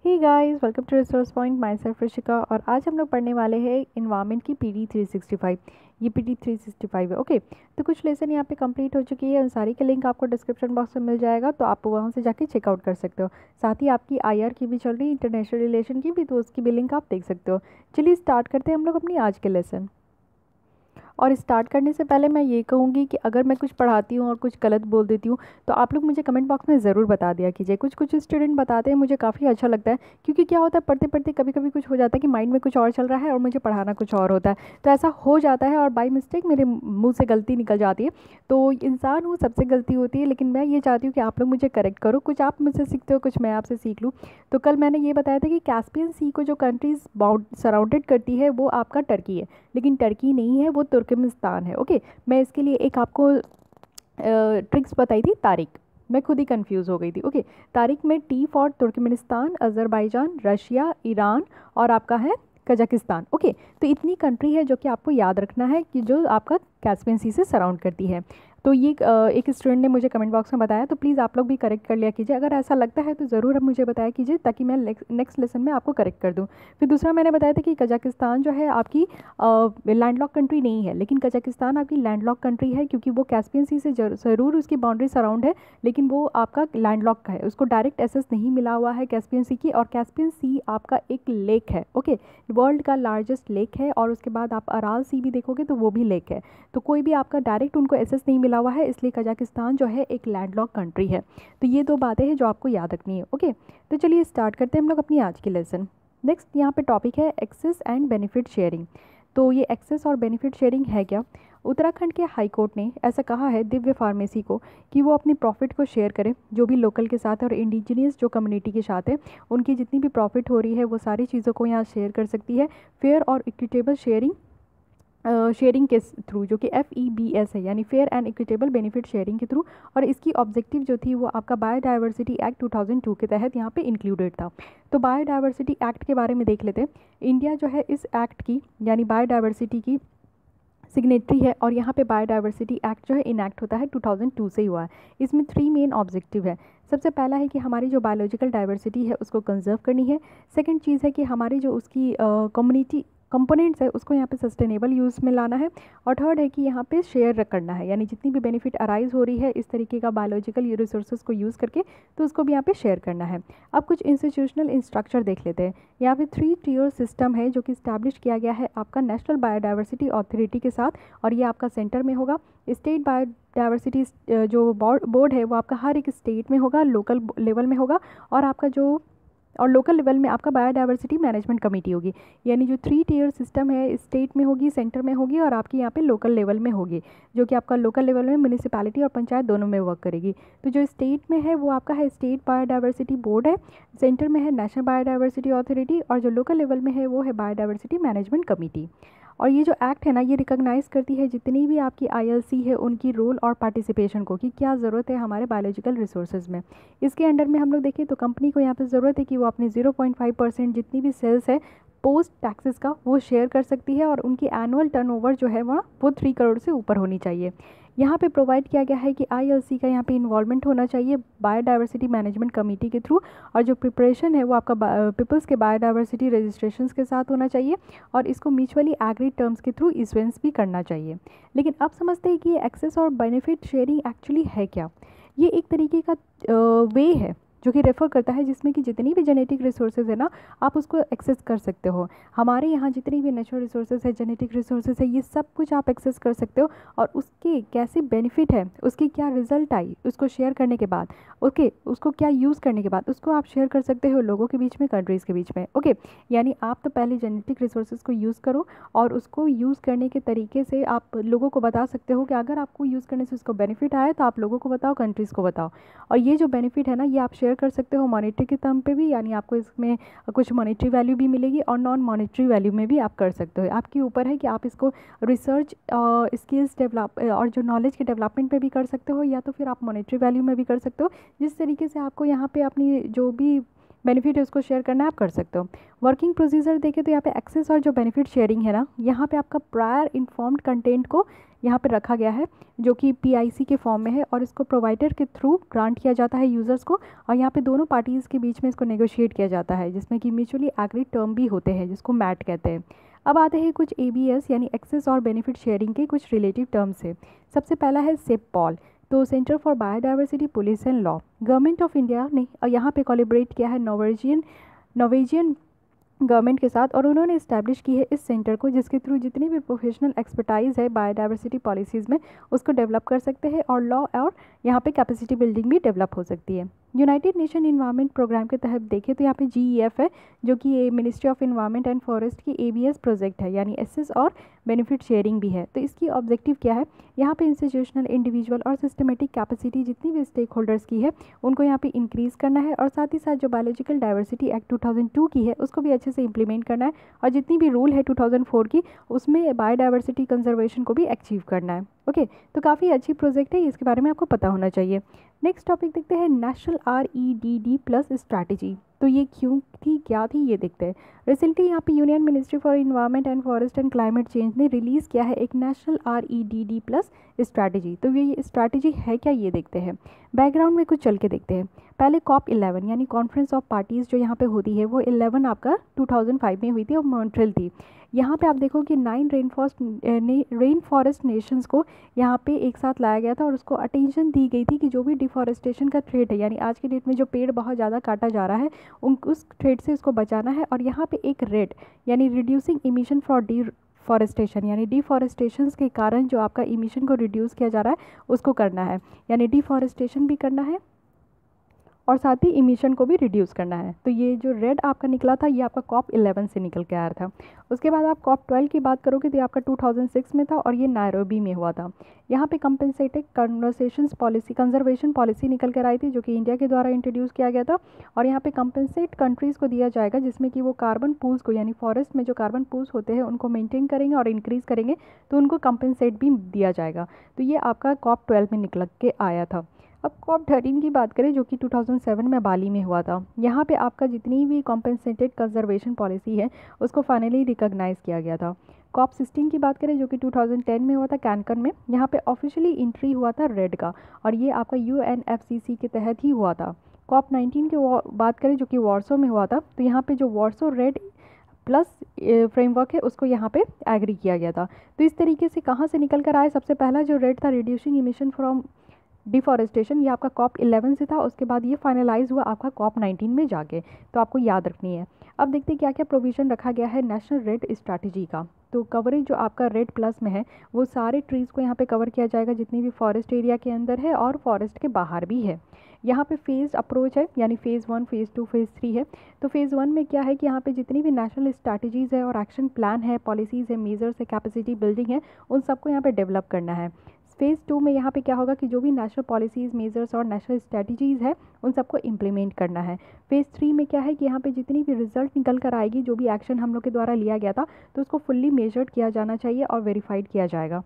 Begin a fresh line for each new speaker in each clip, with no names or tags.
Hey guys, welcome to resource point. Myself Rishika. और आज हम लोग पढ़ने वाले हैं इन्वायरमेंट की पीडी 365। ये पीडी 365 है। ओके, तो कुछ लेसन यहाँ पे कंप्लीट हो चुकी है। उन सारी का लिंक आपको डिस्क्रिप्शन बॉक्स में मिल जाएगा, तो आप वहाँ से जाके चेकआउट कर सकते हो। साथ ही आपकी आईआर की भी चल रही है, इंटरनेशनल रिलेशन की भी, तो उसकी भी लिंक आप देख सकते हो। चलिए स्टार्ट करते हैं हम लोग अपनी आज के लेसन। और स्टार्ट करने से पहले मैं ये कहूँगी कि अगर मैं कुछ पढ़ाती हूँ और कुछ गलत बोल देती हूँ तो आप लोग मुझे कमेंट बॉक्स में ज़रूर बता दिया कीजिए। कुछ कुछ स्टूडेंट बताते हैं, मुझे काफ़ी अच्छा लगता है, क्योंकि क्या होता है पढ़ते पढ़ते कभी कभी कुछ हो जाता है कि माइंड में कुछ और चल रहा है और मुझे पढ़ाना कुछ और होता है। तो ऐसा हो जाता है और बाई मिस्टेक मेरे मुँह से गलती निकल जाती है। तो इंसान हूँ, सबसे गलती होती है, लेकिन मैं ये चाहती हूँ कि आप लोग मुझे करेक्ट करो। कुछ आप मुझसे सीखते हो, कुछ मैं आपसे सीख लूँ। तो कल मैंने ये बताया था कि कैस्पियन सी को जो कंट्रीज बाउंड सराउंडेड करती है वो आपका टर्की है, लेकिन टर्की नहीं है, वो तुर्कमेनिस्तान है। ओके, मैं इसके लिए एक आपको ट्रिक्स बताई थी। तारीख, मैं खुद ही कंफ्यूज हो गई थी। ओके, तारीख में T for Turkmenistan, Azerbaijan, Russia, Iran और आपका है कजाकिस्तान। ओके, तो इतनी कंट्री है जो कि आपको याद रखना है कि जो आपका कैस्पियन सी से सराउंड करती है। तो ये एक स्टूडेंट ने मुझे कमेंट बॉक्स में बताया, तो प्लीज़ आप लोग भी करेक्ट कर लिया कीजिए। अगर ऐसा लगता है तो ज़रूर अब मुझे बताया कीजिए, ताकि मैं नेक्स्ट लेसन में आपको करेक्ट कर दूँ। फिर दूसरा मैंने बताया था कि कजाकिस्तान जो है आपकी लैंडलॉक कंट्री नहीं है, लेकिन कजाकिस्तान आपकी लैंडलॉक कंट्री है, क्योंकि वो कैस्पियन सी से ज़रूर उसकी बाउंड्री सराउंड है, लेकिन वो आपका लैंडलॉक है, उसको डायरेक्ट एसेस नहीं मिला हुआ है कैस्पियन सी की। और कैस्पियन सी आपका एक लेक है। ओके, वर्ल्ड का लार्जेस्ट लेक है, और उसके बाद आप अराल सी भी देखोगे तो वो भी लेक है। तो कोई भी आपका डायरेक्ट उनको एसेस नहीं मिला हुआ है, इसलिए कजाकिस्तान जो है एक लैंडलॉक कंट्री है। तो ये दो बातें हैं जो आपको याद रखनी है। ओके, तो चलिए स्टार्ट करते हैं हम लोग अपनी आज की लेसन। नेक्स्ट यहाँ पे टॉपिक है एक्सेस एंड बेनिफिट शेयरिंग। तो ये एक्सेस और बेनिफिट शेयरिंग है क्या? उत्तराखंड के हाई कोर्ट ने ऐसा कहा है दिव्य फार्मेसी को कि वो अपनी प्रॉफिट को शेयर करे, जो भी लोकल के साथ है और इंडिजिनियस जो कम्युनिटी के साथ है, उनकी जितनी भी प्रॉफिट हो रही है वो सारी चीज़ों को यहाँ शेयर कर सकती है, फेयर और इक्विटेबल शेयरिंग के थ्रू, जो कि FEBS है, यानी fair and equitable benefit sharing के थ्रू। और इसकी ऑब्जेक्टिव जो थी वो आपका बायोडाइवर्सिटी एक्ट 2002 के तहत यहाँ पे इंक्लूडेड था। तो बायोडाइवर्सिटी एक्ट के बारे में देख लेते हैं। इंडिया जो है इस एक्ट की, यानी बायोडाइवर्सिटी की सिग्नेटरी है, और यहाँ पे बायोडाइवर्सिटी एक्ट जो है इनैक्ट होता है 2002 से ही हुआ है। इसमें 3 मेन ऑब्जेक्टिव है। सबसे पहला है कि हमारी जो बायोलॉजिकल डाइवर्सिटी है उसको कंजर्व करनी है। सेकंड चीज़ है कि हमारी जो उसकी कम्युनिटी कंपोनेंट्स है उसको यहाँ पे सस्टेनेबल यूज़ में लाना है। और थर्ड है कि यहाँ पे शेयर करना है, यानी जितनी भी बेनिफिट अराइज हो रही है इस तरीके का बायोलॉजिकल रिसोर्सेज को यूज़ करके, तो उसको भी यहाँ पे शेयर करना है। अब कुछ इंस्टीट्यूशनल इंस्ट्रक्चर देख लेते हैं। यहाँ पे 3 टियर सिस्टम है जो कि इस्टेब्लिश किया गया है आपका नेशनल बायोडाइवर्सिटी अथॉरिटी के साथ, और ये आपका सेंटर में होगा। स्टेट बायोडाइवर्सिटी जो बोर्ड है वो आपका हर एक स्टेट में होगा, लोकल लेवल में होगा, और लोकल लेवल में आपका बायोडाइवर्सिटी मैनेजमेंट कमेटी होगी। यानी जो 3 टियर सिस्टम है, स्टेट में होगी, सेंटर में होगी, और आपकी यहाँ पे लोकल लेवल में होगी, जो कि आपका लोकल लेवल में म्यूनिसिपैलिटी और पंचायत दोनों में वर्क करेगी। तो जो स्टेट में है वो आपका है स्टेट बायोडाइवर्सिटी बोर्ड है, सेंटर में है नेशनल बायोडाइवर्सिटी अथॉरिटी, और जो लोकल लेवल में है वो है बायोडाइवर्सिटी मैनेजमेंट कमेटी। और ये जो एक्ट है ना, ये रिकॉग्नाइज़ करती है जितनी भी आपकी ILC है उनकी रोल और पार्टिसिपेशन को, कि क्या ज़रूरत है हमारे बायोलॉजिकल रिसोर्सेज में। इसके अंडर में हम लोग देखें तो कंपनी को यहाँ पे ज़रूरत है कि वो अपनी 0.5% जितनी भी सेल्स है पोस्ट टैक्सेस का वो शेयर कर सकती है, और उनकी एनुअल टर्नओवर जो है वो 3 करोड़ से ऊपर होनी चाहिए। यहाँ पे प्रोवाइड किया गया है कि ILC का यहाँ पे इन्वॉल्वमेंट होना चाहिए बायोडाइवर्सिटी मैनेजमेंट कमेटी के थ्रू, और जो प्रिपरेशन है वो आपका पीपल्स के बायोडाइवर्सिटी रजिस्ट्रेशन के साथ होना चाहिए, और इसको म्यूचुअली एग्रीड टर्म्स के थ्रू इशुएंस भी करना चाहिए। लेकिन अब समझते हैं कि ये एक्सेस और बेनिफिट शेयरिंग एक्चुअली है क्या। ये एक तरीके का वे है जो कि रेफ़र करता है जिसमें कि जितनी भी जेनेटिक रिसोर्सेज है ना, आप उसको एक्सेस कर सकते हो। हमारे यहाँ जितनी भी नेचुरल रिसोर्सेज है, जेनेटिक रिसोर्सेज है, ये सब कुछ आप एक्सेस कर सकते हो, और उसके कैसे बेनिफिट है, उसकी क्या रिजल्ट आई उसको शेयर करने के बाद, ओके, उसको क्या यूज़ करने के बाद उसको आप शेयर कर सकते हो लोगों के बीच में, कंट्रीज़ के बीच में। ओके, यानी आप तो पहले जेनेटिक रिसोर्सेज को यूज़ करो, और उसको यूज़ करने के तरीके से आप लोगों को बता सकते हो कि अगर आपको यूज़ करने से उसको बेनिफिट आया तो आप लोगों को बताओ, कंट्रीज़ को बताओ। और ये जो बेनिफिट है ना, ये आप शेयर कर सकते हो मॉनेटरी के टर्म पे भी, यानी आपको इसमें कुछ मॉनेटरी वैल्यू भी मिलेगी, और नॉन मॉनेटरी वैल्यू में भी आप कर सकते हो। आपके ऊपर है कि आप इसको रिसर्च स्किल्स डेवलप और जो नॉलेज के डेवलपमेंट पे भी कर सकते हो, या तो फिर आप मॉनेटरी वैल्यू में भी कर सकते हो। जिस तरीके से आपको यहाँ पे अपनी जो भी बेनिफिट उसको शेयर करना है आप कर सकते हो। वर्किंग प्रोसीजर देखें तो यहाँ पे एक्सेस और जो बेनिफिट शेयरिंग है ना, यहाँ पे आपका प्रायर इन्फॉर्म्ड कंटेंट को यहाँ पे रखा गया है जो कि PIC के फॉर्म में है और इसको प्रोवाइडर के थ्रू ग्रांट किया जाता है यूज़र्स को, और यहाँ पे दोनों पार्टीज़ के बीच में इसको नेगोशिएट किया जाता है जिसमें कि म्यूचुअली एग्रीड टर्म भी होते हैं जिसको मैट कहते हैं। अब आते हैं कुछ ABS यानी एक्सेस और बेनिफिट शेयरिंग के कुछ रिलेटिव टर्म्स है। सबसे पहला है सेपपॉल, तो centre for biodiversity policy and law. Government of India ने यहाँ पे कोलैबोरेट किया है नॉर्वेजियन गवर्नमेंट के साथ, और उन्होंने इस्टेब्लिश की है इस सेंटर को जिसके थ्रू जितनी भी प्रोफेशनल एक्सपर्टाइज है बायोडाइवर्सिटी पॉलिसीज़ में उसको डेवलप कर सकते हैं, और लॉ और यहाँ पे कैपेसिटी बिल्डिंग भी डेवलप हो सकती है। यूनाइटेड नेशन इन्वायरमेंट प्रोग्राम के तहत देखें तो यहाँ पे GEF है जो कि ministry of environment and forest की ABS प्रोजेक्ट है, यानी एसेस और बेनिफिट शेयरिंग भी है। तो इसकी ऑब्जेक्टिव क्या है, यहाँ पे इंस्टीट्यूशनल, इंडिविजुअल और सिस्टमेटिक कैपेसिटी जितनी भी स्टेक होल्डर्स की है उनको यहाँ पे इंक्रीज़ करना है, और साथ ही साथ जो बायोलॉजिकल डाइवर्सिटी एक्ट 2002 की है उसको भी अच्छे से इंप्लीमेंट करना है, और जितनी भी रूल है 2004 की उसमें बायोडाइवर्सिटी कंजर्वेशन को भी अचीव करना है। ओके, तो काफ़ी अच्छी प्रोजेक्ट है, इसके बारे में आपको पता होना चाहिए। नेक्स्ट टॉपिक देखते हैं नेशनल REDD+ स्ट्रैटेजी। तो ये क्यों थी, क्या थी, ये देखते हैं। रिसेंटली यहाँ पे union ministry for environment and forest and climate change ने रिलीज़ किया है एक नेशनल REDD+ स्ट्रैटेजी। तो ये स्ट्रैटेजी है क्या, ये देखते हैं। बैकग्राउंड में कुछ चल के देखते हैं। पहले COP11 यानी कॉन्फ्रेंस ऑफ पार्टीज़ जो यहाँ पे होती है वो 11 आपका 2005 में हुई थी और मॉन्ट्रियल थी। यहाँ पे आप देखो कि 9 रेन फॉरेस्ट नेशंस को यहाँ पे एक साथ लाया गया था, और उसको अटेंशन दी गई थी कि जो भी डिफॉरेस्टेशन का थ्रेट है, यानी आज की डेट में जो पेड़ बहुत ज़्यादा काटा जा रहा है उस थ्रेट से इसको बचाना है। और यहाँ पे एक रेड यानी रिड्यूसिंग इमिशन फॉर डिफॉरेस्टेशन, यानी डिफॉरेस्टेशन के कारण जो आपका इमिशन को रिड्यूस किया जा रहा है उसको करना है, यानी डिफॉरेस्टेशन भी करना है और साथ ही इमिशन को भी रिड्यूस करना है। तो ये जो रेड आपका निकला था ये आपका COP11 से निकल के आया था। उसके बाद आप COP12 की बात करोगे तो ये आपका 2006 में था और ये नायरोबी में हुआ था। यहाँ पे कंपनसेटेड कंजर्वेशन पॉलिसी निकल कर आई थी जो कि इंडिया के द्वारा इंट्रोड्यूस किया गया था, और यहाँ पे कंपनसेट कंट्रीज़ को दिया जाएगा जिसमें कि वो कार्बन पूल्स को, यानी फॉरेस्ट में जो कार्बन पूल्स होते हैं उनको मेंटेन करेंगे और इंक्रीज़ करेंगे तो उनको कंपनसेट भी दिया जाएगा। तो ये आपका COP12 में निकल के आया था। अब COP13 की बात करें जो कि 2007 में बाली में हुआ था। यहाँ पे आपका जितनी भी कॉम्पनसेटेड कंजर्वेशन पॉलिसी है उसको फाइनली रिकॉग्नाइज़ किया गया था। COP16 की बात करें जो कि 2010 में हुआ था कैनकन में, यहाँ पे ऑफिशियली एंट्री हुआ था रेड का, और ये आपका UNFCCC के तहत ही हुआ था। COP19 की बात करें जो कि वार्सो में हुआ था, तो यहाँ पे जो वार्सो रेड प्लस फ्रेमवर्क है उसको यहाँ पे एग्री किया गया था। तो इस तरीके से कहाँ से निकल कर आए, सबसे पहला जो रेड था रिड्यूसिंग इमिशन फ्रॉम डिफॉरेस्टेशन, ये आपका COP11 से था। उसके बाद ये फाइनलाइज हुआ आपका COP19 में जाके, तो आपको याद रखनी है। अब देखते हैं क्या क्या प्रोविज़न रखा गया है नेशनल रेड स्ट्रैटेजी का। तो कवरेज जो आपका रेड प्लस में है वो सारे ट्रीज़ को यहाँ पे कवर किया जाएगा जितनी भी फॉरेस्ट एरिया के अंदर है और फॉरेस्ट के बाहर भी है। यहाँ पे फेज अप्रोच है, यानी फ़ेज़ 1, फ़ेज़ 2, फ़ेज़ 3 है। तो फ़ेज़ 1 में क्या है कि यहाँ पे जितनी भी नेशनल स्ट्रैटेजीज़ है और एक्शन प्लान है, पॉलिसीज़ है, मेजर्स है, कैपेसिटी बिल्डिंग है, उन सबको यहाँ पे डेवलप करना है। फ़ेज़ 2 में यहाँ पे क्या होगा कि जो भी नेशनल पॉलिसीज़, मेजर्स और नेशनल स्ट्रैटेजीज़ है उन सबको इम्प्लीमेंट करना है। फ़ेज़ 3 में क्या है कि यहाँ पे जितनी भी रिजल्ट निकल कर आएगी, जो भी एक्शन हम लोग के द्वारा लिया गया था, तो उसको फुल्ली मेजर्ड किया जाना चाहिए और वेरीफाइड किया जाएगा।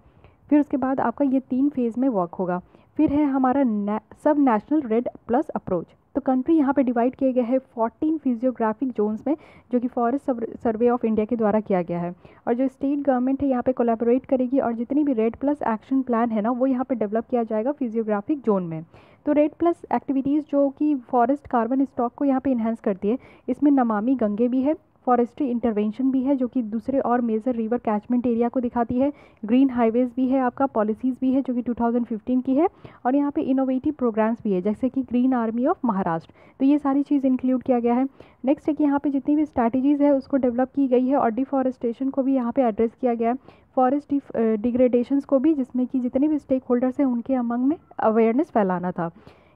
फिर उसके बाद आपका ये 3 फेज़ में वर्क होगा। फिर है हमारा सब नेशनल रेड प्लस अप्रोच। तो कंट्री यहाँ पे डिवाइड किए गए हैं 14 फिजियोग्राफिक जोन्स में, जो कि फॉरेस्ट सर्वे ऑफ इंडिया के द्वारा किया गया है। और जो स्टेट गवर्नमेंट है यहाँ पे कोलैबोरेट करेगी और जितनी भी रेड प्लस एक्शन प्लान है ना वो यहाँ पे डेवलप किया जाएगा फिजियोग्राफिक जोन में। तो रेड प्लस एक्टिविटीज़ जो कि फॉरेस्ट कार्बन स्टॉक को यहाँ पे इन्हेंस करती है, इसमें नमामि गंगे भी है, फॉरेस्ट्री इंटरवेंशन भी है जो कि दूसरे और मेजर रिवर कैचमेंट एरिया को दिखाती है, ग्रीन हाईवेज़ भी है, आपका पॉलिसीज़ भी है जो कि 2015 की है, और यहाँ पे इनोवेटिव प्रोग्राम्स भी है जैसे कि ग्रीन आर्मी ऑफ महाराष्ट्र। तो ये सारी चीज़ इंक्लूड किया गया है। नेक्स्ट है कि यहाँ पे जितनी भी स्ट्रैटेजीज़ है उसको डेवलप की गई है और डिफॉरेस्टेशन को भी यहाँ पे एड्रेस किया गया है, फॉरेस्ट डिग्रेडेशंस को भी, जिसमें कि जितने भी स्टेक होल्डर्स हैं उनके अमंग में अवेयरनेस फैलाना था।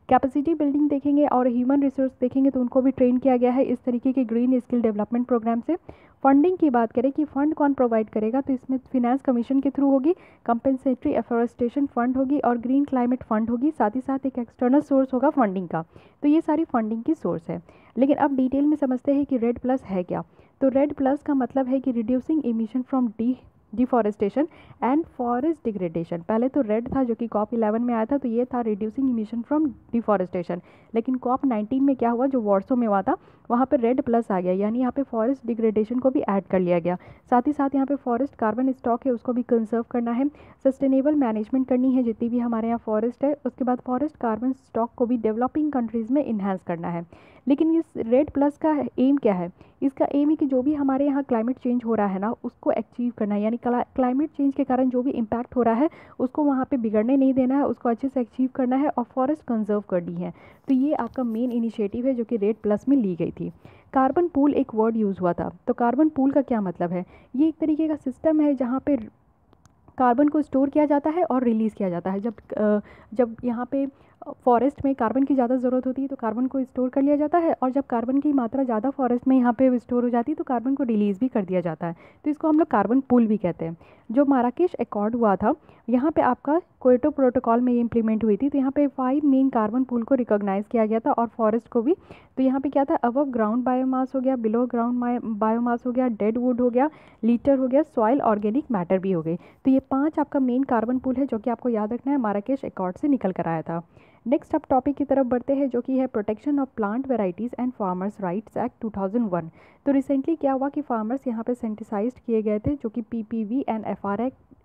कैपेसिटी बिल्डिंग देखेंगे और ह्यूमन रिसोर्स देखेंगे तो उनको भी ट्रेन किया गया है इस तरीके के ग्रीन स्किल डेवलपमेंट प्रोग्राम से। फंडिंग की बात करें कि फ़ंड कौन प्रोवाइड करेगा, तो इसमें फिनेंस कमीशन के थ्रू होगी, कंपेंसेटरी एफोरेस्टेशन फंड होगी और ग्रीन क्लाइमेट फंड होगी, साथ ही साथ एक एक्सटर्नल सोर्स होगा फंडिंग का। तो ये सारी फंडिंग की सोर्स है। लेकिन अब डिटेल में समझते हैं कि रेड प्लस है क्या। तो रेड प्लस का मतलब है कि reducing emission from deforestation and forest degradation. पहले तो रेड था जो कि COP 11 में आया था, तो ये था रिड्यूसिंग इमिशन फ्रॉम डिफॉरेस्टेशन। लेकिन COP 19 में क्या हुआ, जो वॉर्सो में हुआ था, वहाँ पे रेड प्लस आ गया, यानी यहाँ पे फॉरेस्ट डिग्रेडेशन को भी ऐड कर लिया गया। साथ ही साथ यहाँ पे फॉरेस्ट कार्बन स्टॉक है उसको भी कंजर्व करना है, सस्टेनेबल मैनेजमेंट करनी है जितनी भी हमारे यहाँ फॉरेस्ट है। उसके बाद फॉरेस्ट कार्बन स्टॉक को भी डेवलपिंग कंट्रीज़ में इन्हांस करना है। लेकिन इस रेड प्लस का एम क्या है, इसका एम है कि जो भी हमारे यहाँ क्लाइमेट चेंज हो रहा है ना उसको अचीव करना है, यानी क्लाइमेट चेंज के कारण जो भी इम्पैक्ट हो रहा है उसको वहाँ पे बिगड़ने नहीं देना है, उसको अच्छे से अचीव करना है और फॉरेस्ट कंजर्व करनी है। तो ये आपका मेन इनिशिएटिव है जो कि रेड प्लस में ली गई थी। कार्बन पूल एक वर्ड यूज़ हुआ था, तो कार्बन पूल का क्या मतलब है, ये एक तरीके का सिस्टम है जहाँ पे कार्बन को स्टोर किया जाता है और रिलीज़ किया जाता है। जब यहाँ पे फॉरेस्ट में कार्बन की ज़्यादा ज़रूरत होती है तो कार्बन को स्टोर कर लिया जाता है, और जब कार्बन की मात्रा ज़्यादा फॉरेस्ट में यहाँ पे स्टोर हो जाती है तो कार्बन को रिलीज़ भी कर दिया जाता है। तो इसको हम लोग कार्बन पूल भी कहते हैं। जो माराकेश अकॉर्ड हुआ था, यहाँ पे आपका क्योटो प्रोटोकॉल में ये इंप्लीमेंट हुई थी, तो यहाँ पे 5 मेन कार्बन पूल को रिकॉग्नाइज़ किया गया था और फॉरेस्ट को भी। तो यहाँ पे क्या था, अबव ग्राउंड बायोमास हो गया, बिलो ग्राउंड बायोमास हो गया, डेड वुड हो गया, लीटर हो गया, सॉइल ऑर्गेनिक मैटर भी हो गई। तो ये 5 आपका मेन कार्बन पूल है जो कि आपको याद रखना है, माराकेश अकॉर्ड से निकल कर आया था। नेक्स्ट अब टॉपिक की तरफ बढ़ते हैं जो कि है protection of plant varieties and farmers rights act 2001। तो रिसेंटली क्या हुआ कि फार्मर्स यहाँ पे सेंटिसाइज्ड किए गए थे, जो कि PPV एंड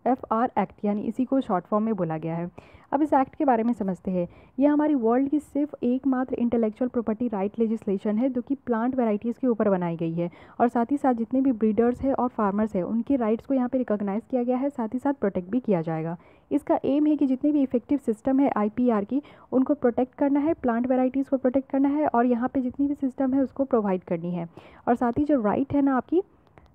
FR एक्ट, यानी इसी को शॉर्ट फॉर्म में बोला गया है। अब इस एक्ट के बारे में समझते हैं। ये हमारी वर्ल्ड की सिर्फ एकमात्र इंटेलेक्चुअल प्रॉपर्टी राइट लेजिस्लेशन है जो कि प्लांट वेराइटीज़ के ऊपर बनाई गई है, और साथ ही साथ जितने भी ब्रीडर्स हैं और फार्मर्स हैं उनके राइट्स को यहाँ पे रिकॉग्नाइज़ किया गया है, साथ ही साथ प्रोटेक्ट भी किया जाएगा। इसका एम है कि जितने भी इफेक्टिव सिस्टम है IPR की उनको प्रोटेक्ट करना है, प्लांट वेराइटीज़ को प्रोटेक्ट करना है, और यहाँ पे जितनी भी सिस्टम है उसको प्रोवाइड करनी है। और साथ ही जो राइट है ना आपकी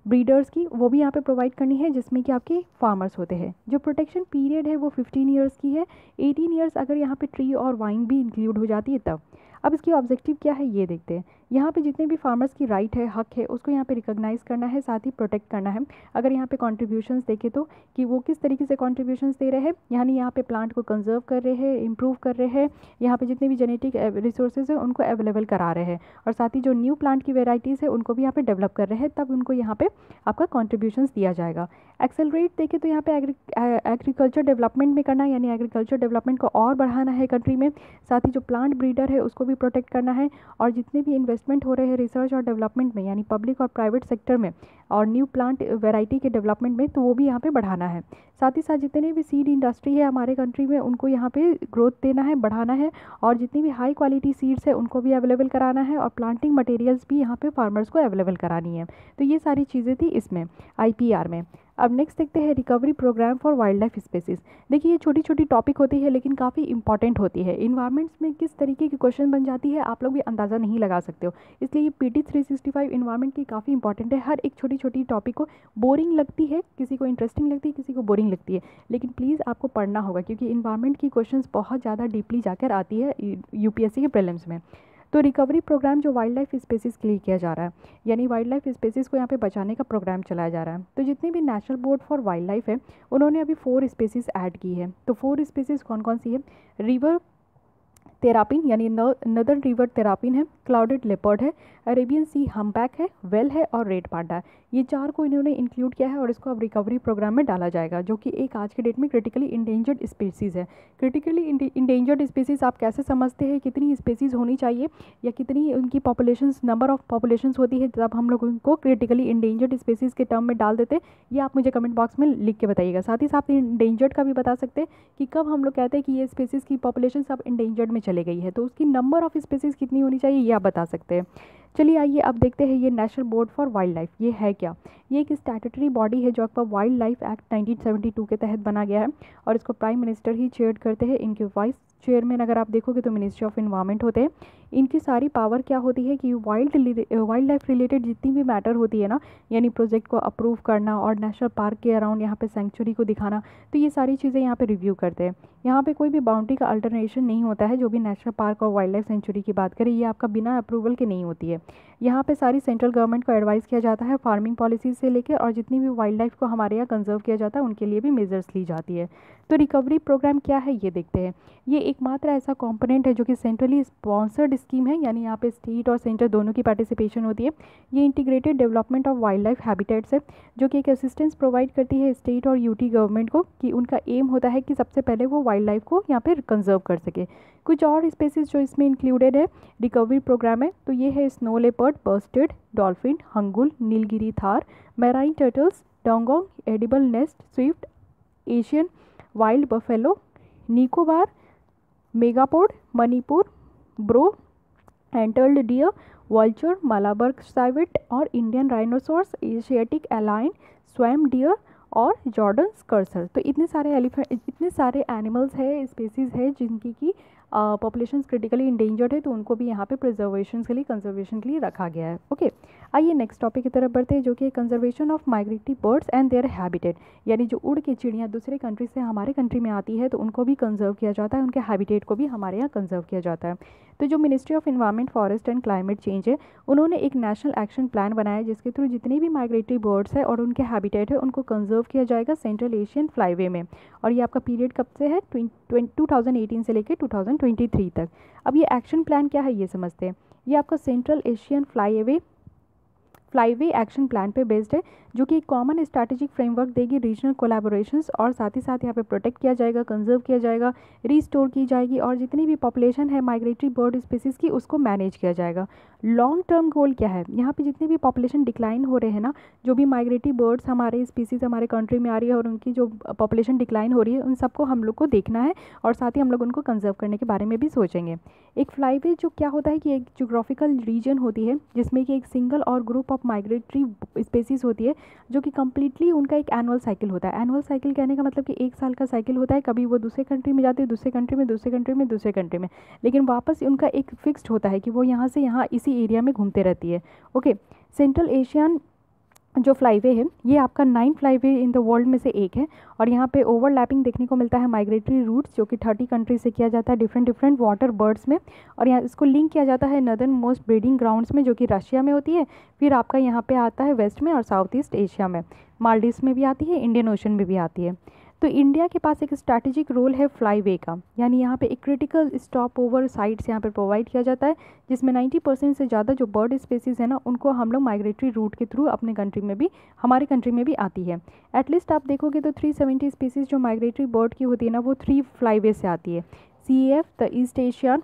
ब्रीडर्स की, वो भी यहाँ पे प्रोवाइड करनी है, जिसमें कि आपके फार्मर्स होते हैं। जो प्रोटेक्शन पीरियड है वो 15 ईयर्स की है, 18 ईयर्स अगर यहाँ पे ट्री और वाइन भी इंक्लूड हो जाती है तब। अब इसकी ऑब्जेक्टिव क्या है ये देखते हैं। यहाँ पे जितने भी फार्मर्स की राइट है, हक है, उसको यहाँ पे रिकॉग्नाइज़ करना है, साथ ही प्रोटेक्ट करना है। अगर यहाँ पे कॉन्ट्रीब्यूशंस देखें तो कि वो किस तरीके से कॉन्ट्रीब्यूशंस दे रहे हैं, यानी यहाँ पे प्लांट को कंजर्व कर रहे हैं, इम्प्रूव कर रहे हैं, यहाँ पे जितने भी जेनेटिक रिसोर्सेज हैं उनको अवेलेबल करा रहे हैं, और साथ ही जो न्यू प्लांट की वेराइटीज़ है उनको भी यहाँ पे डेवलप कर रहे हैं, तब उनको यहाँ पे आपका कॉन्ट्रीब्यूशंस दिया जाएगा। एक्सेलरेट देखें तो यहाँ पे एग्रीकल्चर डेवलपमेंट में करना है, यानी एग्रीकल्चर डेवलपमेंट को और बढ़ाना है कंट्री में। साथ ही जो प्लांट ब्रीडर है उसको भी प्रोटेक्ट करना है, और जितने भी इन्वेस्टमेंट हो रहे हैं रिसर्च और डेवलपमेंट में, यानी पब्लिक और प्राइवेट सेक्टर में, और न्यू प्लांट वैरायटी के डेवलपमेंट में, तो वो भी यहाँ पे बढ़ाना है। साथ ही साथ जितने भी सीड इंडस्ट्री है हमारे कंट्री में उनको यहाँ पे ग्रोथ देना है, बढ़ाना है, और जितनी भी हाई क्वालिटी सीड्स है उनको भी अवेलेबल कराना है, और प्लांटिंग मटेरियल्स भी यहाँ पे फार्मर्स को अवेलेबल करानी है। तो ये सारी चीज़ें थी इसमें IPR में। अब नेक्स्ट देखते हैं recovery program for wildlife species. देखिए ये छोटी छोटी टॉपिक होती है लेकिन काफ़ी इंपॉर्टेंट होती है। इन्वायरमेंट्स में किस तरीके की क्वेश्चन बन जाती है आप लोग भी अंदाज़ा नहीं लगा सकते हो, इसलिए ये PT 365 इन्वायरमेंट की काफ़ी इंपॉर्टेंट है। हर एक छोटी छोटी टॉपिक को बोरिंग लगती है, किसी को इंटरेस्टिंग लगती है, किसी को बोरिंग लगती है, लेकिन प्लीज़ आपको पढ़ना होगा क्योंकि इन्वायरमेंट की क्वेश्चन बहुत ज़्यादा डीपली जाकर आती है UPSC के प्रीलिम्स में। तो रिकवरी प्रोग्राम जो वाइल्ड लाइफ स्पेसीज़ के लिए किया जा रहा है, यानी वाइल्ड लाइफ स्पेसीज़ को यहाँ पे बचाने का प्रोग्राम चलाया जा रहा है। तो जितने भी national board for wild life है उन्होंने अभी 4 स्पेसीज़ ऐड की है। तो 4 स्पेसीज़ कौन कौन सी है, रिवर तेरापिन यानी नदर्न रिवर तेरापिन है, क्लाउडेड लेपर्ड है, अरेबियन सी हम्पबैक है, वेल है, और रेड पांडा है। ये 4 को इन्होंने इंक्लूड किया है और इसको अब रिकवरी प्रोग्राम में डाला जाएगा, जो कि एक आज के डेट में क्रिटिकली इंडेंजर्ड स्पीसीज़ है। क्रिटिकली इंडेंजर्ड स्पीसीज़ आप कैसे समझते हैं, कितनी स्पीसीज़ होनी चाहिए या कितनी उनकी पॉपुलेशंस, नंबर ऑफ पॉपुलेशंस होती है तब हम लोग उनको क्रिटिकली इंडेंजर्ड स्पीसीज़ के टर्म में डाल देते हैं, ये आप मुझे कमेंट बॉक्स में लिख के बताइएगा। साथ ही साथ इंडेंजर्ड का भी बता सकते हैं कि कब हम लोग कहते हैं कि ये स्पीसीज़ की पॉपुलेशन सब इंडेंजर्ड में चले गई है, तो उसकी नंबर ऑफ स्पीसीज़ कितनी होनी चाहिए ये आप बता सकते हैं। चलिए आइए अब देखते हैं ये national board for wild life ये है क्या। ये एक स्टैट्यूटरी बॉडी है जो आपका वाइल्ड लाइफ एक्ट 1972 के तहत बना गया है, और इसको प्राइम मिनिस्टर ही चेयर करते हैं। इनके वाइस चेयरमैन अगर आप देखोगे तो मिनिस्ट्री ऑफ इन्वायरमेंट होते हैं। इनकी सारी पावर क्या होती है कि वाइल्ड लाइफ रिलेटेड जितनी भी मैटर होती है ना, यानी प्रोजेक्ट को अप्रूव करना और नेशनल पार्क के अराउंड यहाँ पे सेंचुरी को दिखाना, तो ये सारी चीज़ें यहाँ पे रिव्यू करते हैं। यहाँ पे कोई भी बाउंड्री का अल्टरनेशन नहीं होता है। जो भी नेशनल पार्क और वाइल्ड लाइफ सेंचुरी की बात करें ये आपका बिना अप्रूवल के नहीं होती है। यहाँ पे सारी सेंट्रल गवर्नमेंट को एडवाइस किया जाता है फार्मिंग पॉलिसीज से लेकर और जितनी भी वाइल्ड लाइफ को हमारे यहाँ कंजर्व किया जाता है उनके लिए भी मेजर्स ली जाती है। तो रिकवरी प्रोग्राम क्या है ये देखते हैं। ये एकमात्र ऐसा कंपोनेंट है जो कि सेंट्रली स्पॉन्सर्ड स्कीम है, यानी यहाँ पे स्टेट और सेंटर दोनों की पार्टिसिपेशन होती है। ये integrated development of wild life habitats है, जो कि एक असिस्टेंस प्रोवाइड करती है स्टेट और यूटी गवर्नमेंट को, कि उनका एम होता है कि सबसे पहले वो वाइल्ड लाइफ को यहाँ पे कंजर्व कर सके। कुछ और स्पेसीज जो इसमें इंक्लूडेड है रिकवरी प्रोग्राम में, तो ये है स्नो लेपर्ड, बर्स्टेड dolphin, hangul, Nilgiri tahr, marine turtles, dugong, edible nest swift, Asian wild buffalo, Nicobar, megapode, Manipur, brow, antlered deer, vulture, Malabar civet और Indian rhinoceros, Asiatic lion, swamp deer और जॉर्डन कर्सर। तो इतने सारे एनिमल्स है, स्पेसीज है जिनकी की पॉपुलेशन क्रिटिकली इंडेंजर्ड है, तो उनको भी यहाँ पे प्रिजर्वेशन के लिए, कंजर्वेशन के लिए रखा गया है। ओके, आइए नेक्स्ट टॉपिक की तरफ बढ़ते हैं, जो कि conservation of migratory birds and their habitat, यानी जो उड़ के चिड़ियाँ दूसरे कंट्री से हमारे कंट्री में आती है तो उनको भी कंजर्व किया जाता है, उनके हैबिटेट को भी हमारे यहाँ कंजर्व किया जाता है। तो जो ministry of environment, forest and climate change है, उन्होंने एक नेशनल एक्शन प्लान बनाया है जिसके थ्रू जितनी भी माइग्रेटरी बर्ड्स है और उनके हैबिटेट है उनको कंजर्व किया जाएगा सेंट्रल एशियन फ्लाईवे में। और ये आपका पीरियड कब से है, 2018 से लेकर 2023 तक। अब ये एक्शन प्लान क्या है ये समझते हैं। ये आपका central Asian flyway action plan पे बेस्ड है, जो कि एक कॉमन स्ट्रैटेजिक फ्रेमवर्क देगी रीजनल कोलैबोरेशंस, और साथ ही साथ यहाँ पे प्रोटेक्ट किया जाएगा, कंजर्व किया जाएगा, रीस्टोर की जाएगी, और जितनी भी पॉपुलेशन है माइग्रेटरी बर्ड स्पीसीज़ की उसको मैनेज किया जाएगा। लॉन्ग टर्म गोल क्या है, यहाँ पे जितनी भी पॉपुलेशन डिक्लाइन हो रहे हैं ना, जो भी माइग्रेटरी बर्ड्स हमारे स्पीसीज़ हमारे कंट्री में आ रही है और उनकी जो पॉपुलेशन डिक्लाइन हो रही है, उन सबको हम लोग को देखना है और साथ ही हम लोग उनको कंजर्व करने के बारे में भी सोचेंगे। एक फ्लाईवे जो क्या होता है कि एक जोग्राफिकल रीजन होती है जिसमें कि एक सिंगल और ग्रुप ऑफ माइग्रेटरी स्पेसीज होती है, जो कि कम्प्लीटली उनका एक एनुअल साइकिल होता है। एनुअल साइकिल कहने का मतलब कि एक साल का साइकिल होता है, कभी वो दूसरे कंट्री में जाते हैं, दूसरे कंट्री में, दूसरे कंट्री में, दूसरे कंट्री में, लेकिन वापस उनका एक फिक्स्ड होता है कि वो यहाँ से यहाँ इसी एरिया में घूमते रहती है। ओके, सेंट्रल एशियन जो फ्लाईवे है ये आपका 9 फ्लाईवे इन द वर्ल्ड में से एक है, और यहाँ पे ओवरलैपिंग देखने को मिलता है माइग्रेटरी रूट्स, जो कि 30 कंट्री से किया जाता है डिफरेंट वाटर बर्ड्स में, और यहाँ इसको लिंक किया जाता है नदर्न मोस्ट ब्रीडिंग ग्राउंड्स में, जो कि रशिया में होती है, फिर आपका यहाँ पे आता है वेस्ट में और साउथ ईस्ट एशिया में, मालदीव्स में भी आती है, इंडियन ओशन में भी आती है। तो इंडिया के पास एक स्ट्रैटेजिक रोल है फ्लाईवे का, यानी यहाँ पे एक क्रिटिकल स्टॉप ओवर साइट्स यहाँ पे प्रोवाइड किया जाता है, जिसमें 90% से ज़्यादा जो बर्ड स्पेसीज है ना उनको हम लोग माइग्रेटरी रूट के थ्रू अपने कंट्री में भी, हमारे कंट्री में भी आती है। एटलीस्ट आप देखोगे तो 370 स्पीसीज जो माइग्रेटरी बर्ड की होती है ना वो 3 फ्लाईवे से आती है, CAF the east Asian